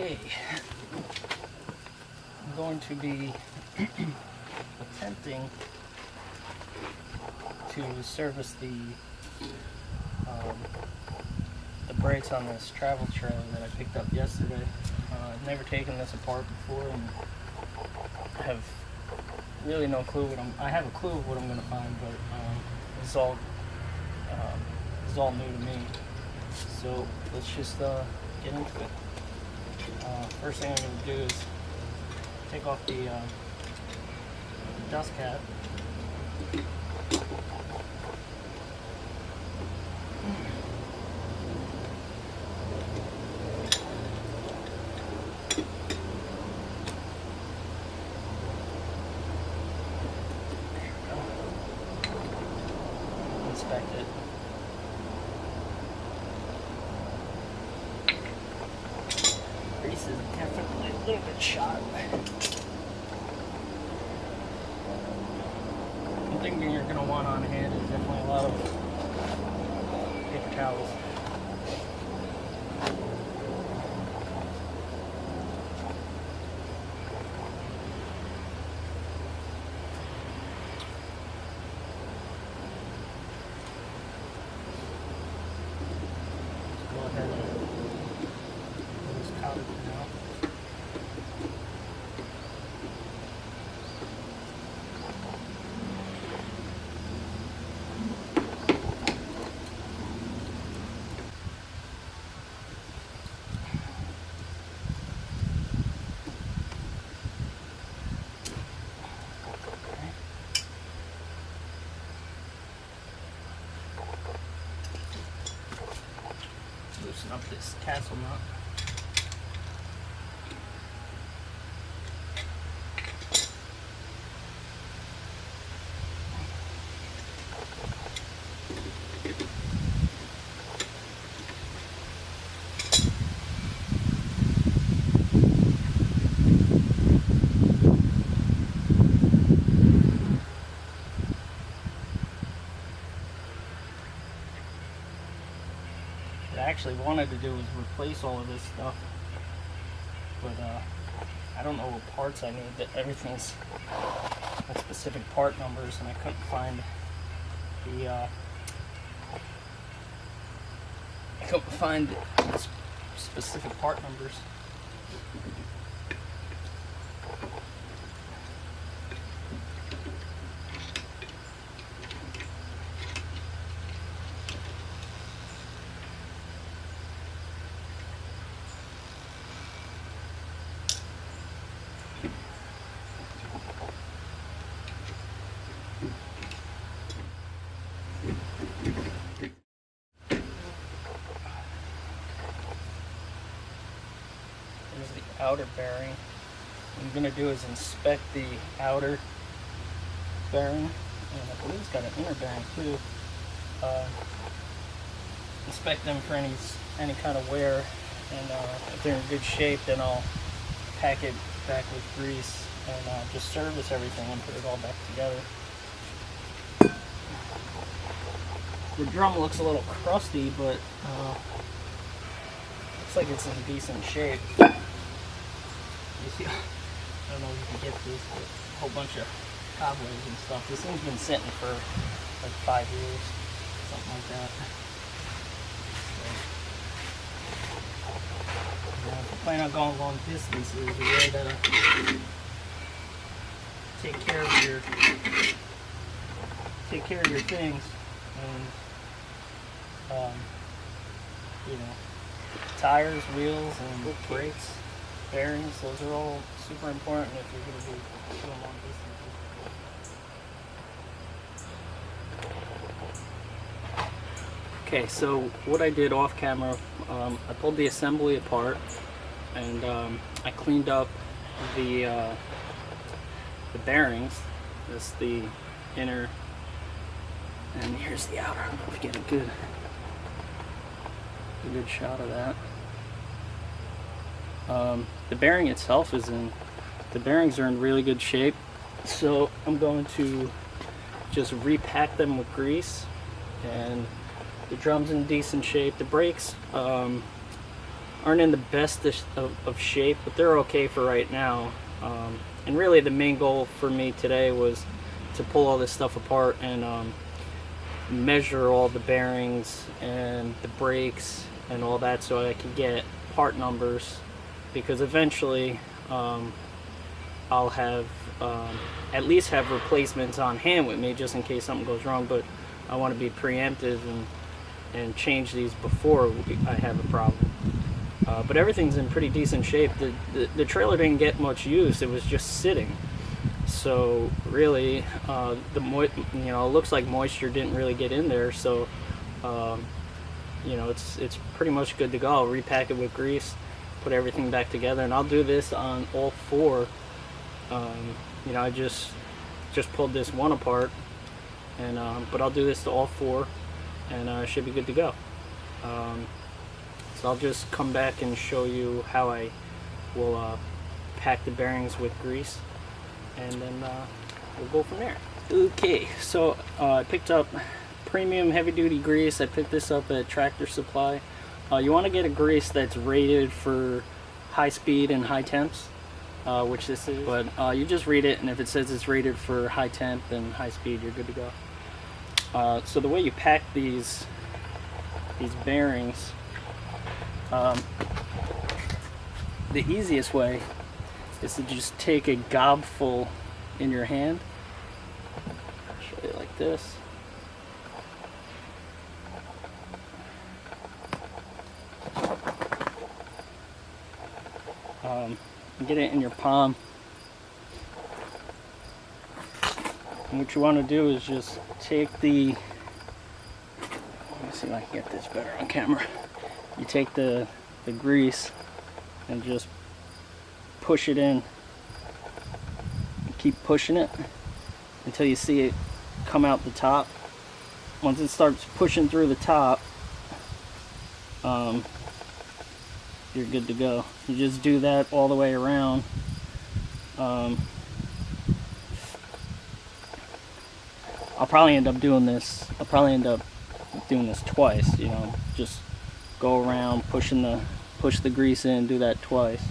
Okay, I'm going to be attempting to service the brakes on this travel trailer that I picked up yesterday. I've never taken this apart before and have really no clue I have a clue of what I'm going to find, but it's all new to me. So let's just get into it. First thing I'm going to do is take off the dust cap. Inspect it. Grease is definitely a little bit shot. One thing you're going to want on hand is definitely a lot of paper towels. Go ahead and just powder it now. Loosen up this tassel nut. What I actually wanted to do was replace all of this stuff, but I don't know what parts I need. That everything's got specific part numbers, and I couldn't find the specific part numbers. Here's the outer bearing. What I'm going to do is inspect the outer bearing, and I believe it's got an inner bearing too. Inspect them for any kind of wear, and if they're in good shape, then I'll pack it back with grease and just service everything and put it all back together. The drum looks a little crusty, but looks like it's in decent shape. You see, I don't know if you can get this, but a whole bunch of cobwebs and stuff. This thing's been sitting for like 5 years, something like that. So, if you plan on going long distances, you really gotta take care of your things, and you know, tires, wheels, and brakes, bearings. Those are all super important if you're going to be doing long distances. Okay, so what I did off camera, I pulled the assembly apart, and I cleaned up the bearings. This is the inner, and here's the outer. I don't know if you get a good shot of that. The bearing itself the bearings are in really good shape, so I'm going to just repack them with grease, and the drum's in decent shape. The brakes, aren't in the best of shape, but they're okay for right now. And really the main goal for me today was to pull all this stuff apart and measure all the bearings and the brakes and all that, so I can get part numbers, because eventually I'll have at least have replacements on hand with me just in case something goes wrong. But I want to be preemptive and change these before I have a problem. But everything's in pretty decent shape. The trailer didn't get much use. It was just sitting. So really, it looks like moisture didn't really get in there. So it's pretty much good to go. I'll repack it with grease, put everything back together, and I'll do this on all four. I just pulled this one apart, and but I'll do this to all four, and it should be good to go. So I'll just come back and show you how I will pack the bearings with grease, and then we'll go from there. Okay, so I picked up premium heavy duty grease. I picked this up at Tractor Supply. You want to get a grease that's rated for high speed and high temps, which this is, but you just read it, and if it says it's rated for high temp and high speed, you're good to go. So the way you pack these bearings, the easiest way is to just take a gobful in your hand. I'll show you like this. Get it in your palm. And what you want to do is just take let me see if I can get this better on camera. You take the grease and just push it in. Keep pushing it until you see it come out the top. Once it starts pushing through the top, you're good to go. You just do that all the way around. I'll probably end up doing this. Twice. Just go around push the grease in. Do that twice.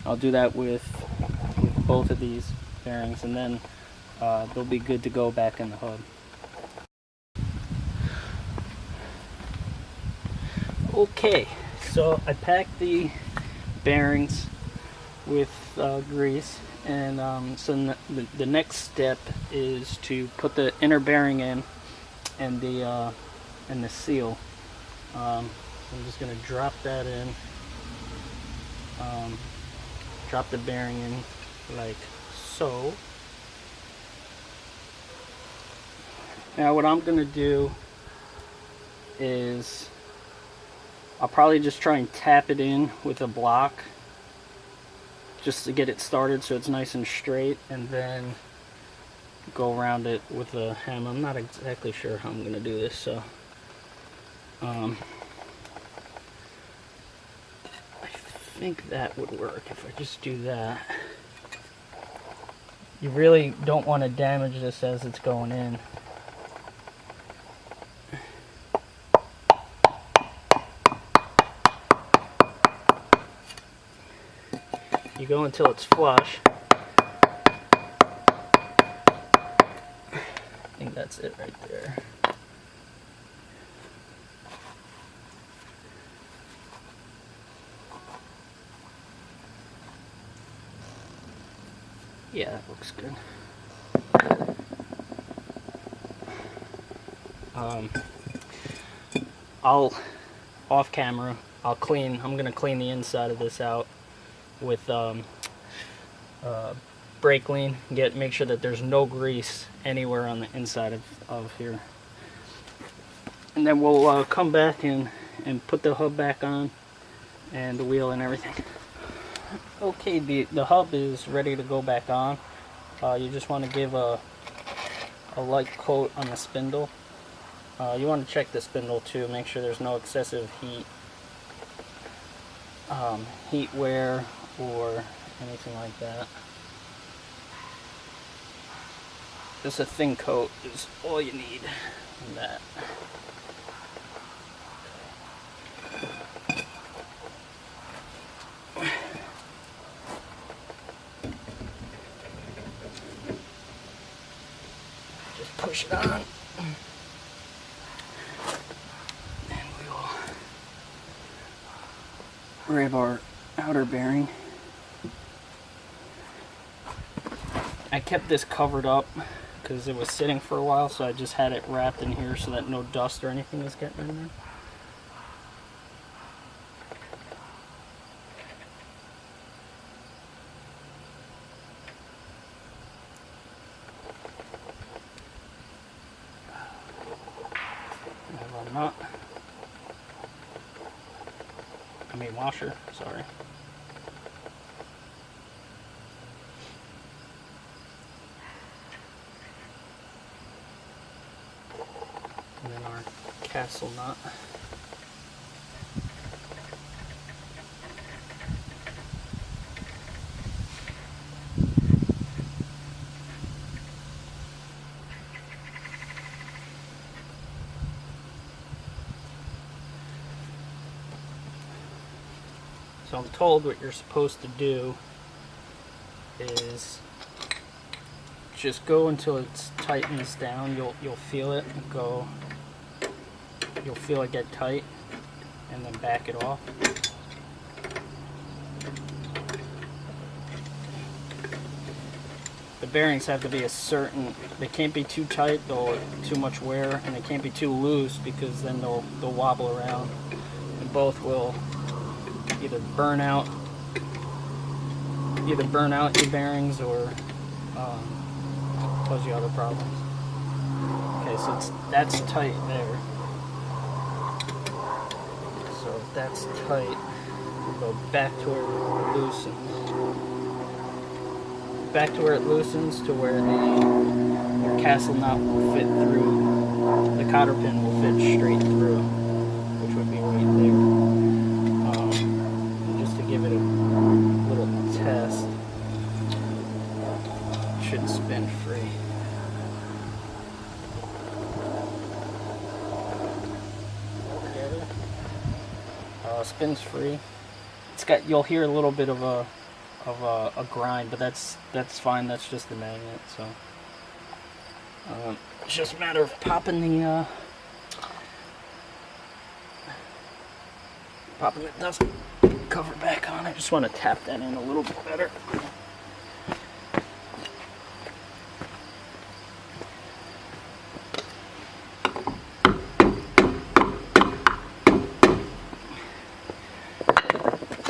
I'll do that with both of these bearings, and then they'll be good to go back in the hub. Okay, so I packed the bearings with grease, and so the next step is to put the inner bearing in and the seal. I'm just going to drop that in, drop the bearing in like so. Now what I'm going to do is I'll probably just try and tap it in with a block just to get it started so it's nice and straight, and then go around it with a hammer. I'm not exactly sure how I'm going to do this, so I think that would work if I just do that. You really don't want to damage this as it's going in. You go until it's flush. I think that's it right there. Yeah, that looks good. Off camera, I'm gonna clean the inside of this out with brake clean. Make sure that there's no grease anywhere on the inside of here, and then we'll come back and put the hub back on and the wheel and everything. Okay, the hub is ready to go back on. You just want to give a light coat on the spindle. You want to check the spindle too, make sure there's no excessive heat wear or anything like that. Just a thin coat is all you need on that. push it on. And we'll grab our outer bearing. I kept this covered up because it was sitting for a while, so I just had it wrapped in here so that no dust or anything was getting in there. I have a nut. I mean washer, sorry. And then our castle nut. So I'm told what you're supposed to do is just go until it tightens down. You'll feel it go. You'll feel it get tight, and then back it off. The bearings have to be a certain. They can't be too tight. They'll too much wear, and they can't be too loose because then they'll wobble around, and both will either burn out your bearings or cause you other problems. Okay, so that's tight there. So if that's tight, we'll go back to where it loosens. Back to where it loosens to where your castle nut will fit through. The cotter pin will fit straight through, which would be right there. Just to give it a little test, it should spin free. Spins free. It's got. You'll hear a little bit of a grind, but that's fine. That's just the magnet. So it's just a matter of popping the dust cover back on. I just want to tap that in a little bit better.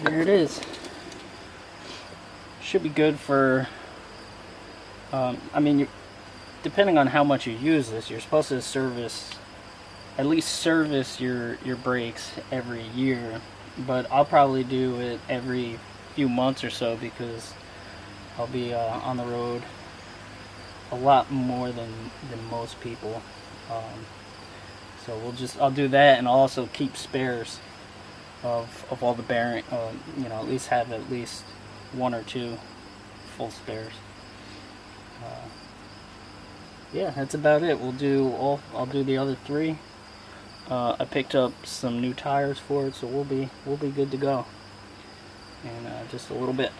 There it is. Should be good for, I mean, depending on how much you use this, you're supposed to at least service your brakes every year, but I'll probably do it every few months or so because I'll be on the road a lot more than most people. So I'll do that, and I'll also keep spares of all the bearing, at least have at least one or two full spares. Yeah, that's about it. I'll do the other three. I picked up some new tires for it, so we'll be good to go in just a little bit.